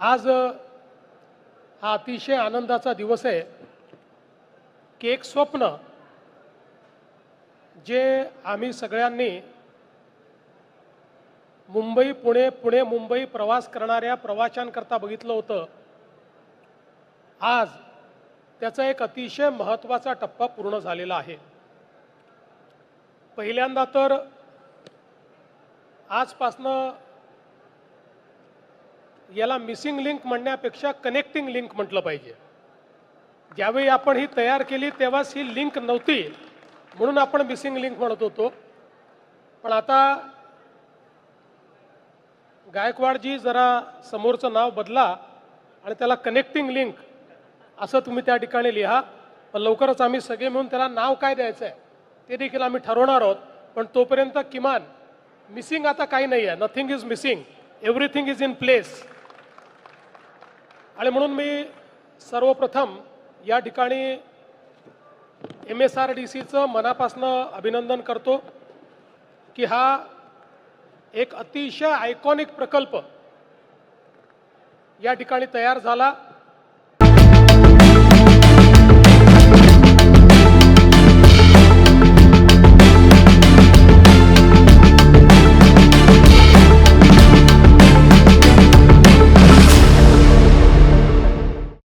आज हा अतिशय आनंदाचा दिवस आहे की एक स्वप्न जे आम्ही सगळ्यांनी मुंबई पुणे पुणे मुंबई प्रवास करणाऱ्या प्रवाशांकरता बघितलं होतं, आज त्याचा एक अतिशय महत्त्वाचा टप्पा पूर्ण झालेला आहे। पहिल्यांदा तर आजपासनं याला मिसिंग लिंक म्हणण्यापेक्षा कनेक्टिंग लिंक म्हटलं पाहिजे। ज्यावेळी आपण ही तयार केली तेव्हाच ही लिंक नव्हती, म्हणून आपण मिसिंग लिंक म्हणत होतो। पण आता गायकवाडजी जरा समोरचं नाव बदला आणि त्याला कनेक्टिंग लिंक असं तुम्ही त्या ठिकाणी लिहा। पण लवकरच आम्ही सगळे मिळून त्याला नाव काय द्यायचं आहे ते देखील आम्ही ठरवणार आहोत। पण तोपर्यंत किमान मिसिंग आता काही नाही आहे, nothing is missing, everything is in place. आणि म्हणून मी सर्वप्रथम या ठिकाणी MSRDCचं मनापासनं अभिनंदन करतो की हा एक अतिशय आयकॉनिक प्रकल्प या ठिकाणी तयार झाला।